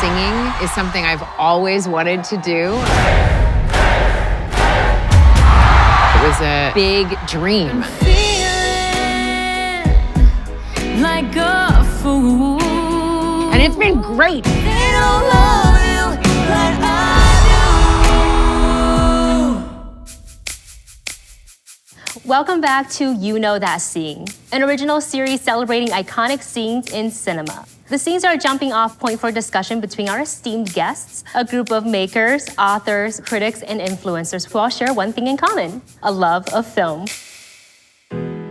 singing is something I've always wanted to do. It was a big dream. Like a fool. And it's been great. They don't love you like I do. Welcome back to You Know That Scene, an original series celebrating iconic scenes in cinema. The scenes are a jumping off point for discussion between our esteemed guests, a group of makers, authors, critics, and influencers who all share one thing in common, a love of film.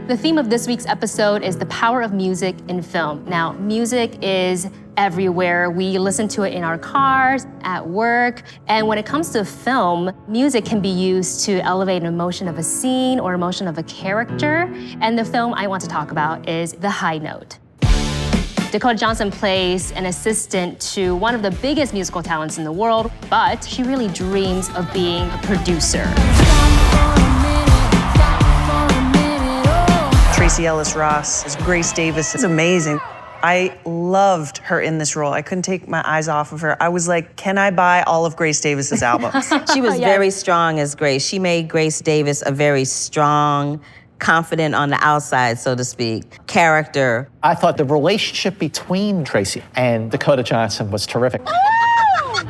The theme of this week's episode is the power of music in film. Now, music is everywhere. We listen to it in our cars, at work, and when it comes to film, music can be used to elevate an emotion of a scene or emotion of a character, and the film I want to talk about is The High Note. Dakota Johnson plays an assistant to one of the biggest musical talents in the world, but she really dreams of being a producer. Tracee Ellis Ross as Grace Davis is amazing. I loved her in this role. I couldn't take my eyes off of her. I was like, can I buy all of Grace Davis's albums? She was very strong as Grace. She made Grace Davis a very strong, confident on the outside, so to speak, character. I thought the relationship between Tracee and Dakota Johnson was terrific.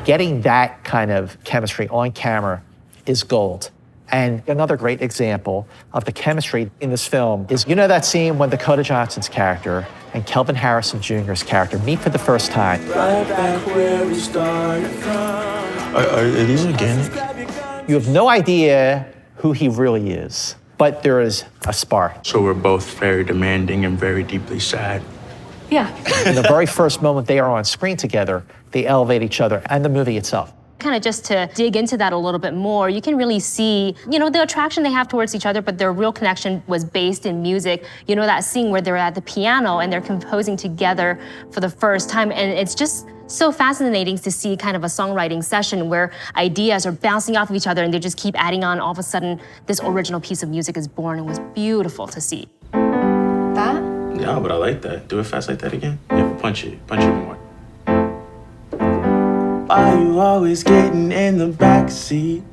Getting that kind of chemistry on camera is gold. And another great example of the chemistry in this film is, you know that scene when Dakota Johnson's character and Kelvin Harrison Jr.'s character meet for the first time. Right back where we started from. Are these organic? You have no idea who he really is, but there is a spark. So we're both very demanding and very deeply sad. Yeah. In the very first moment they are on screen together, they elevate each other and the movie itself. Kind of just to dig into that a little bit more, you can really see, the attraction they have towards each other, but their real connection was based in music. You know that scene where they're at the piano and they're composing together for the first time, and it's just so fascinating to see kind of a songwriting session where ideas are bouncing off of each other and they just keep adding on. All of a sudden, this original piece of music is born. It was beautiful to see. That? Yeah, but I like that. Do it fast like that again. Yeah, punch it more. Are you always getting in the back seat?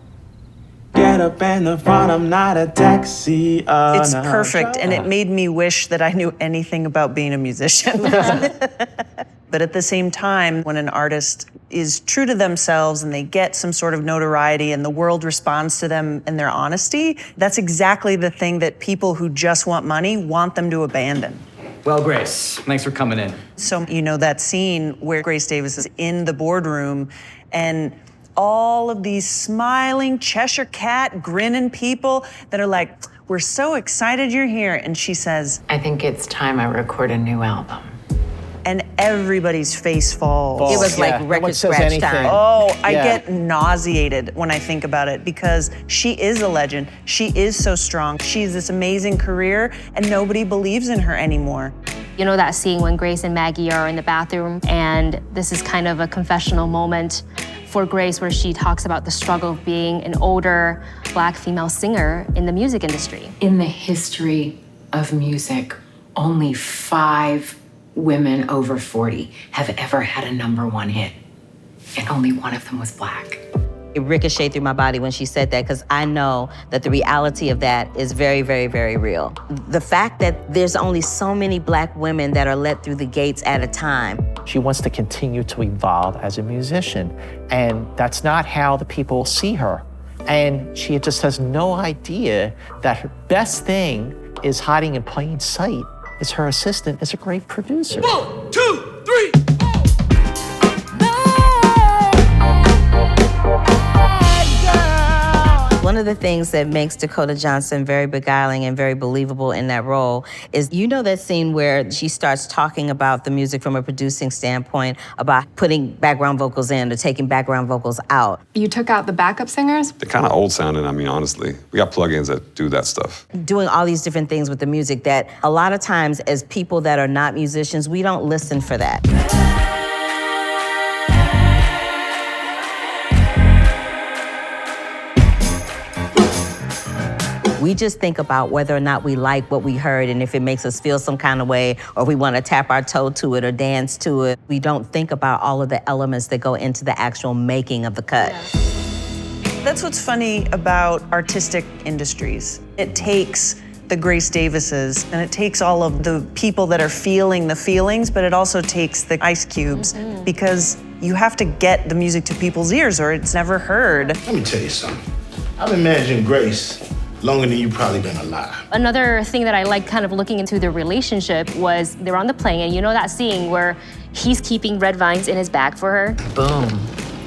Get up in the front, I'm not a taxi. It's perfect, and it made me wish that I knew anything about being a musician. But at the same time, when an artist is true to themselves and they get some sort of notoriety and the world responds to them and their honesty, that's exactly the thing that people who just want money want them to abandon. Well, Grace, thanks for coming in. So, that scene where Grace Davis is in the boardroom and all of these smiling Cheshire Cat grinning people that are like, we're so excited you're here. And she says, I think it's time I record a new album. And everybody's face falls. It was like record scratch time. Oh, I get nauseated when I think about it because she is a legend. She is so strong. She has this amazing career and nobody believes in her anymore. You know that scene when Grace and Maggie are in the bathroom, and this is kind of a confessional moment for Grace where she talks about the struggle of being an older Black female singer in the music industry. In the history of music, only 5 women over 40 have ever had a #1 hit, and only one of them was Black. It ricocheted through my body when she said that, because I know that the reality of that is very, very, very real. The fact that there's only so many Black women that are let through the gates at a time. She wants to continue to evolve as a musician, and that's not how the people see her. And she just has no idea that her best thing is hiding in plain sight. Is her assistant is a great producer. 1, 2, 3. One of the things that makes Dakota Johnson very beguiling and very believable in that role is, that scene where she starts talking about the music from a producing standpoint, about putting background vocals in or taking background vocals out. You took out the backup singers? They're kind of old sounding, honestly. We got plugins that do that stuff. Doing all these different things with the music that a lot of times as people that are not musicians, we don't listen for that. We We just think about whether or not we like what we heard and if it makes us feel some kind of way or we want to tap our toe to it or dance to it. We don't think about all of the elements that go into the actual making of the cut. That's what's funny about artistic industries. It takes the Grace Davises and it takes all of the people that are feeling the feelings, but it also takes the Ice Cubes because you have to get the music to people's ears or it's never heard. Let me tell you something. I've been managing Grace longer than you've probably been alive. Another thing that I like kind of looking into their relationship was they were on the plane, and you know that scene where he's keeping red vines in his bag for her? Boom.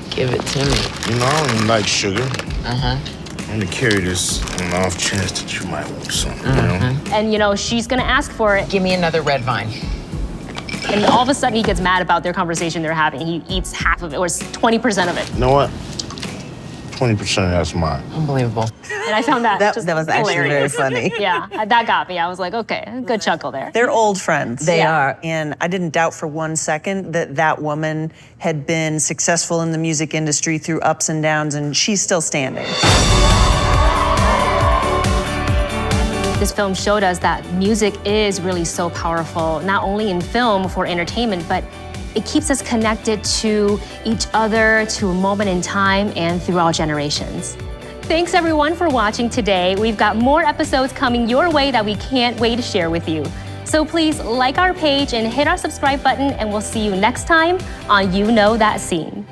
Give it to me. You know, I don't even like sugar. Uh-huh. I'm gonna carry this on the off chance that you might want something, you know? And you know, she's gonna ask for it. Give me another red vine. And all of a sudden he gets mad about their conversation they're having. He eats half of it, or 20% of it. You know what? 20% of that's mine. Unbelievable. And I found that just was actually hilarious. very funny. Yeah, that got me. I was like, okay, good chuckle there. They're old friends. They are. And I didn't doubt for one second that that woman had been successful in the music industry through ups and downs, and she's still standing. This film showed us that music is really so powerful, not only in film for entertainment, but it keeps us connected to each other, to a moment in time, and throughout generations. Thanks everyone for watching today. We've got more episodes coming your way that we can't wait to share with you. So please like our page and hit our subscribe button, and we'll see you next time on You Know That Scene.